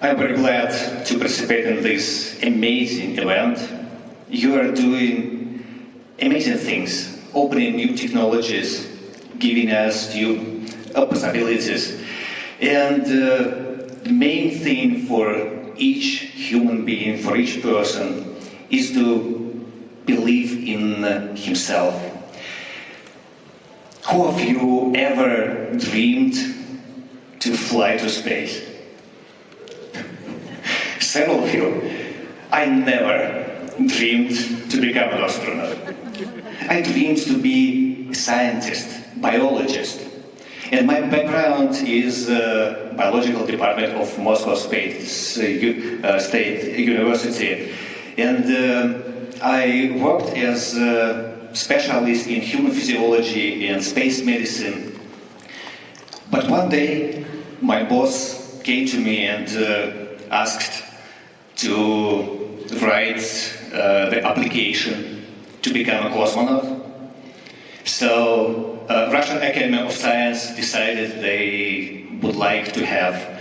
I'm very glad to participate in this amazing event. You are doing amazing things, opening new technologies, giving us new possibilities. And the main thing for each human being, for each person, is to believe in himself. Who of you ever dreamed to fly to space? Several of you. I never dreamed to become an astronaut. I dreamed to be a scientist, biologist. And my background is biological department of Moscow State University. And I worked as a specialist in human physiology and space medicine. But one day, my boss came to me and asked to write the application to become a cosmonaut. So Russian Academy of Science decided they would like to have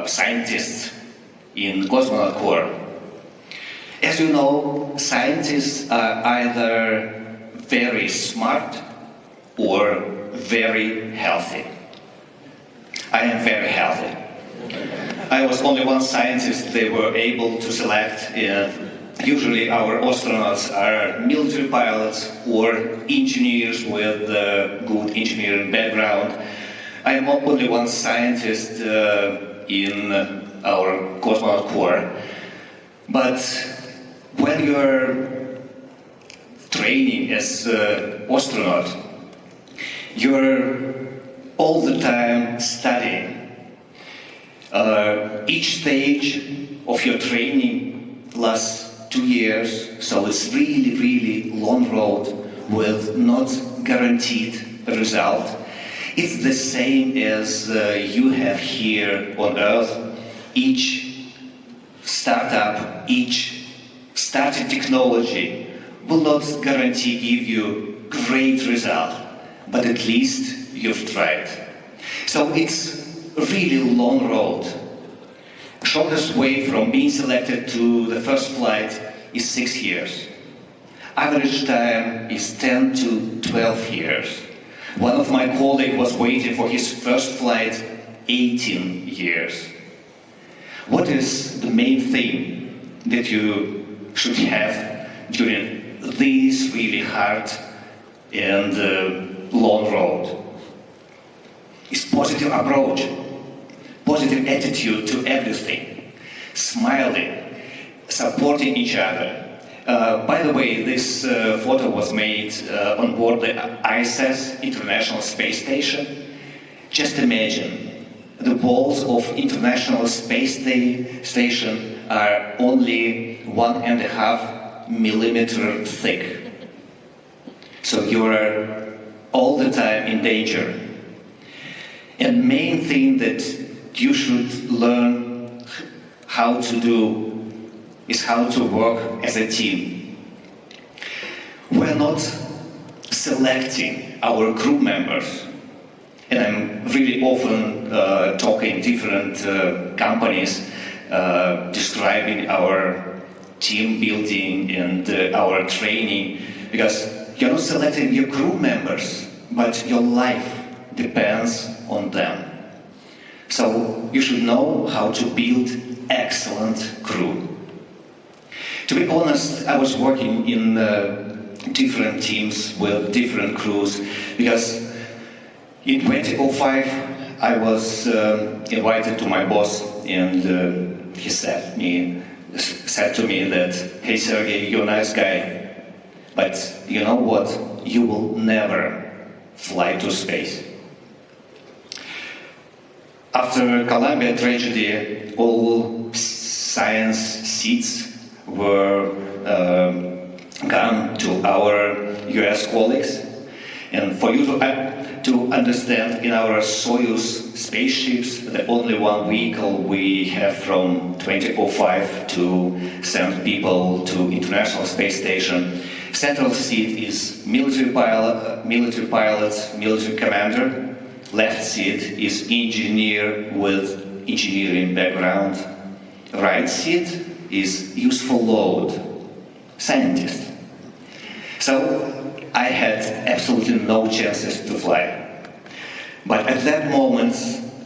scientists in cosmonaut corps. As you know, scientists are either very smart or very healthy. I am very healthy. I was only one scientist they were able to select. Usually our astronauts are military pilots or engineers with a good engineering background. I am only one scientist in our cosmonaut corps. But when you're training as an astronaut, you're all the time studying. Each stage of your training lasts 2 years, so it's really, really long road with not guaranteed result. It's the same as you have here on Earth. Each startup, each started technology will not guarantee give you great result, but at least you've tried. So it's a really long road. Shortest way from being selected to the first flight is 6 years. Average time is 10 to 12 years. One of my colleagues was waiting for his first flight 18 years. What is the main thing that you should have during this really hard and long road? It's positive approach. Positive attitude to everything, smiling, supporting each other. By the way, this photo was made on board the ISS, International Space Station. Just imagine, the walls of International Space Station are only 1.5 millimeter thick. So you're all the time in danger. And main thing that you should learn how to do is how to work as a team. We're not selecting our crew members, and I'm really often talking different companies describing our team building and our training, because you're not selecting your crew members, but your life depends on them. So you should know how to build excellent crew. To be honest, I was working in different teams with different crews, because in 2005 I was invited to my boss, and he said to me that, "Hey Sergey, you're a nice guy, but you know what? You will never fly to space." After Columbia tragedy, all science seats were gone to our US colleagues. And for you to understand, in our Soyuz spaceships, the only one vehicle we have from 2005 to send people to International Space Station. Central seat is military pilot, military commander. Left seat is engineer with engineering background. Right seat is useful load, scientist. So I had absolutely no chances to fly. But at that moment,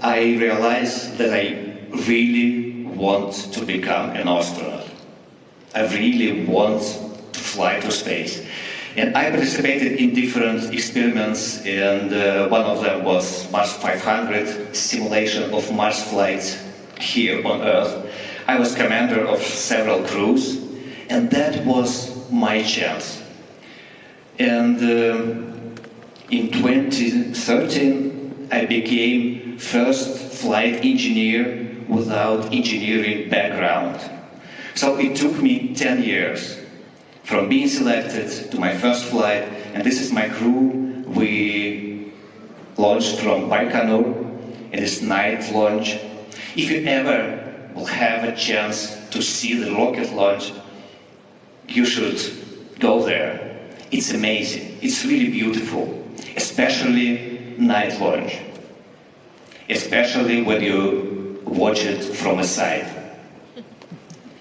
I realized that I really want to become an astronaut. I really want to fly to space. And I participated in different experiments, and one of them was Mars 500, simulation of Mars flights here on Earth. I was commander of several crews, and that was my chance. And in 2013, I became first flight engineer without engineering background. So it took me 10 years from being selected to my first flight, and this is my crew. We launched from Baikonur in this night launch. If you ever will have a chance to see the rocket launch, you should go there. It's amazing. It's really beautiful, especially night launch, especially when you watch it from a side.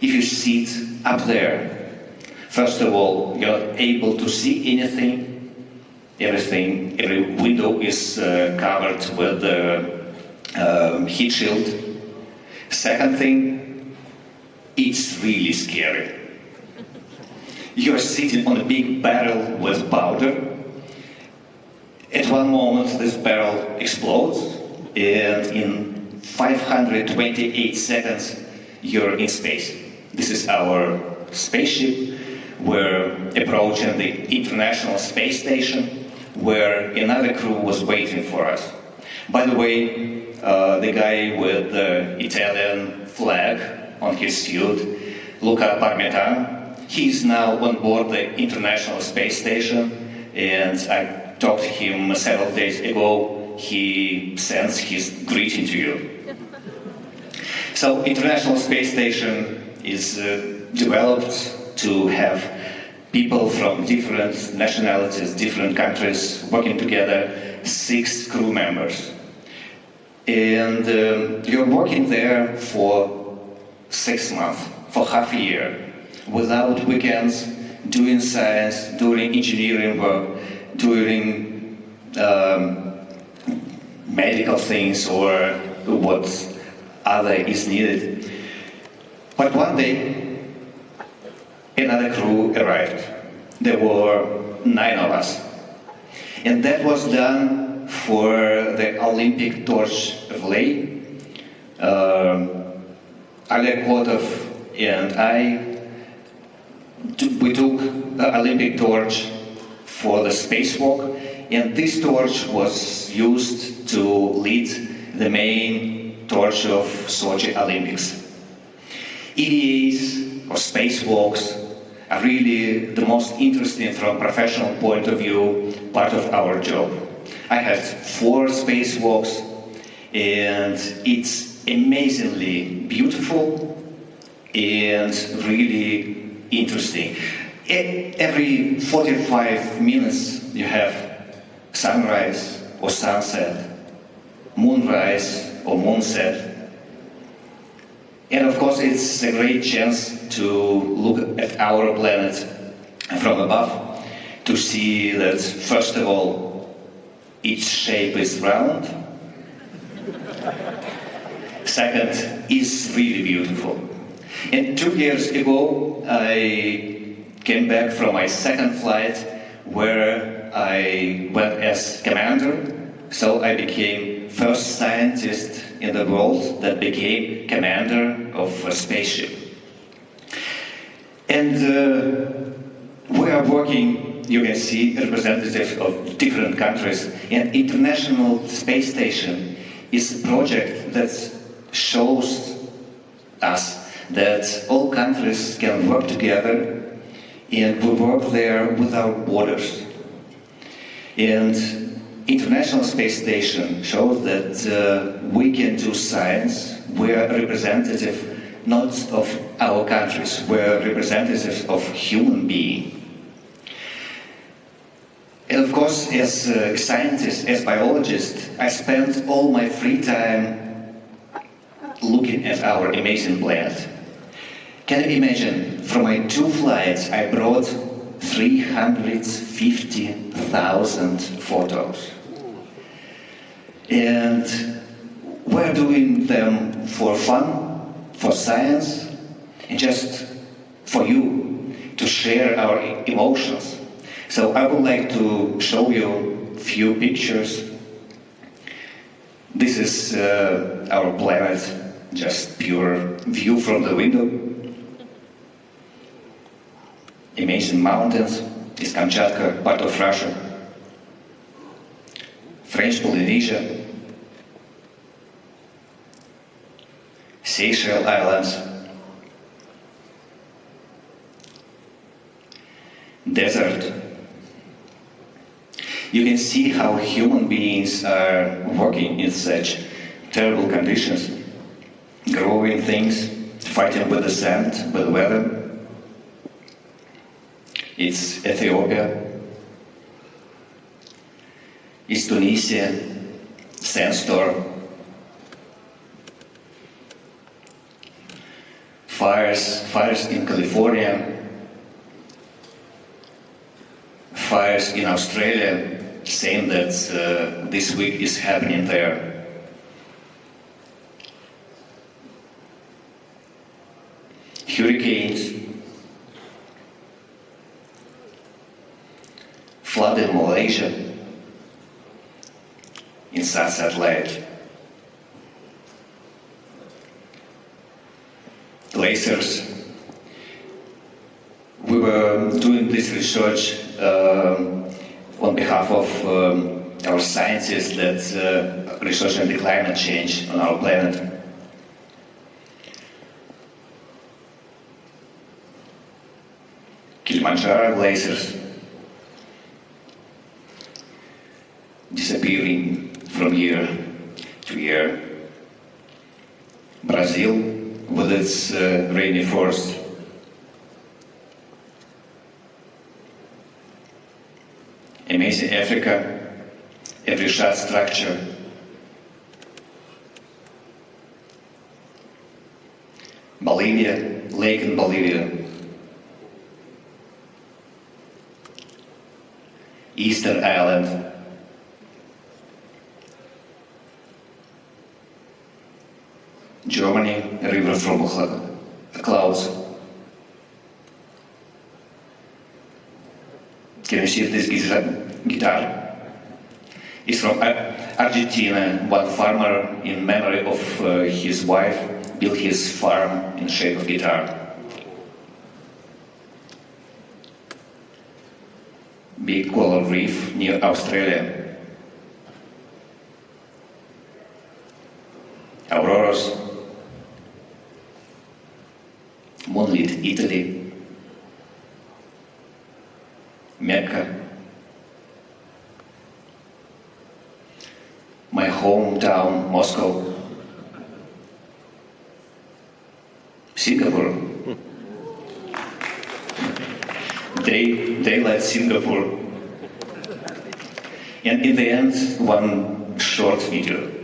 If you sit up there, first of all, you're able to see anything, everything. Every window is covered with a heat shield. Second thing, it's really scary. You're sitting on a big barrel with powder. At one moment, this barrel explodes, and in 528 seconds, you're in space. This is our spaceship. We're approaching the International Space Station, where another crew was waiting for us. By the way, the guy with the Italian flag on his suit, Luca Parmetano, he's now on board the International Space Station, and I talked to him several days ago. He sends his greeting to you. So, International Space Station is developed to have people from different nationalities, different countries working together, 6 crew members. And you're working there for 6 months, for half a year, without weekends, doing science, doing engineering work, doing medical things or what other is needed. But one day, another crew arrived. There were 9 of us. And that was done for the Olympic torch relay. Oleg Kotov and I, we took the Olympic torch for the spacewalk, and this torch was used to lead the main torch of Sochi Olympics. EVAs, or spacewalks, are really the most interesting from a professional point of view part of our job. I had 4 spacewalks, and it's amazingly beautiful and really interesting. Every 45 minutes you have sunrise or sunset, moonrise or moonset. And of course it's a great chance to look at our planet from above, to see that first of all its shape is round. Second, it's really beautiful. And 2 years ago I came back from my second flight, where I went as commander. So I became first scientist in the world that became commander of a spaceship. And we are working, you can see, representatives of different countries. And International Space Station is a project that shows us that all countries can work together, and we work there without borders. And International Space Station shows that we can do science. We are representative not of our countries, we are representatives of human beings. And of course, as a scientist, as a biologist, I spent all my free time looking at our amazing planet. Can you imagine, from my 2 flights, I brought 350,000 photos. And we're doing them for fun, for science, and just for you to share our emotions. So I would like to show you a few pictures. This is our planet, just pure view from the window. Amazing mountains, is Kamchatka, part of Russia. French Polynesia, Seychelles Islands, desert. You can see how human beings are working in such terrible conditions, growing things, fighting with the sand, with the weather. It's Ethiopia, it's Tunisia, sandstorm, fires in California, fires in Australia, saying that this week is happening there. Hurricanes, flood in Malaysia, in Sunset Lake, glaciers. We were doing this research on behalf of our scientists that research on the climate change on our planet. Kilimanjaro glaciers disappearing from year to year. Brazil with its rainy forest. Amazing Africa, every shot structure. Bolivia, lake in Bolivia. Easter Island. Germany, a river from the clouds. Can you see this guitar? It's from Argentina. One farmer, in memory of his wife, built his farm in the shape of guitar. Big coral reef near Australia. Auroras. Moonlit Italy. Mecca. My hometown, Moscow. Singapore. Daylight Singapore. And in the end, one short video.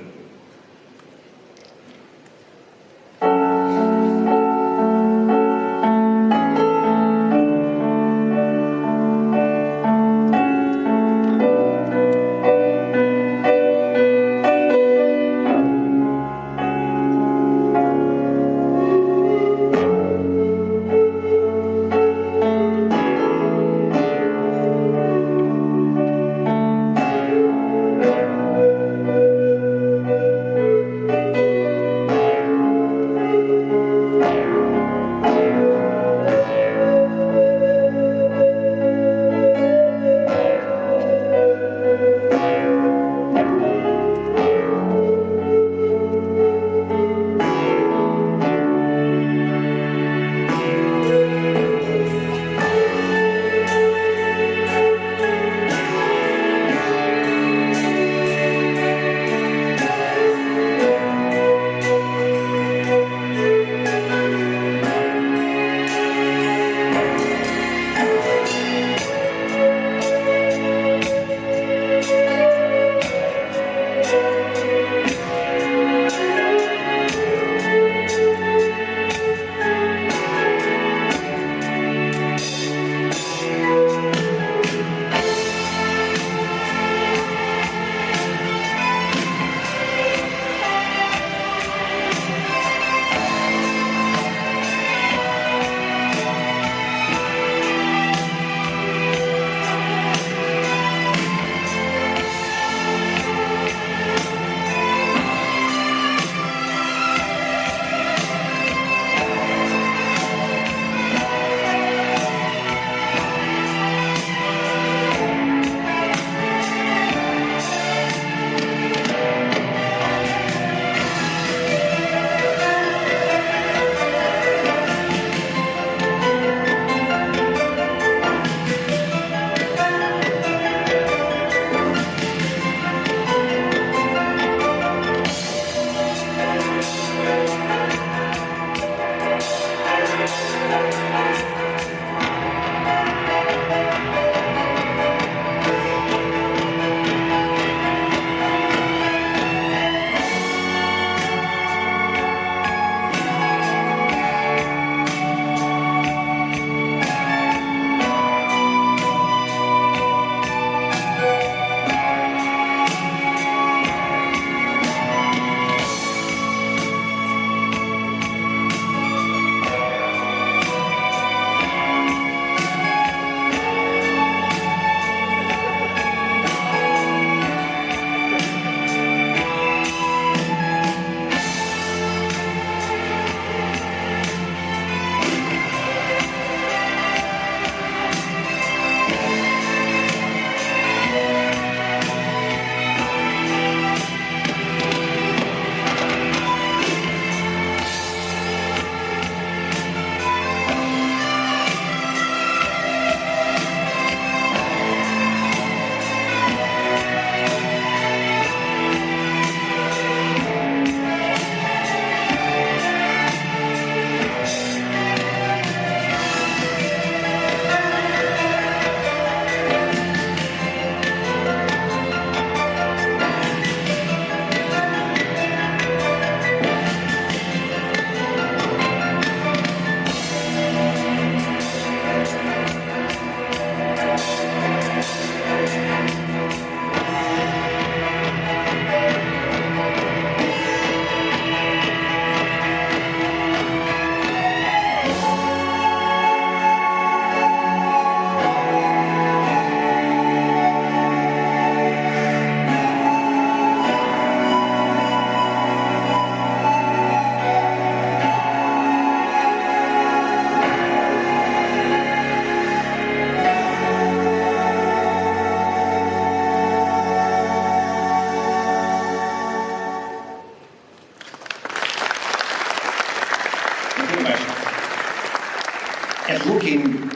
And looking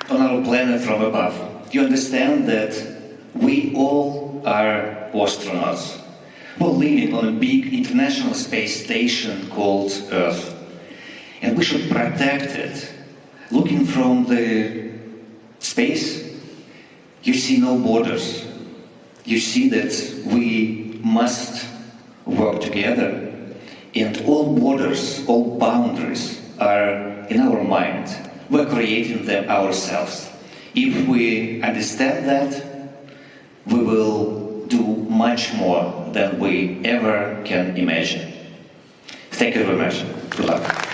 on our planet from above, you understand that we all are astronauts. We're living on a big international space station called Earth. And we should protect it. Looking from the space, you see no borders. You see that we must work together. And all borders, all boundaries are in our mind. We're creating them ourselves. If we understand that, we will do much more than we ever can imagine. Thank you very much. Good luck.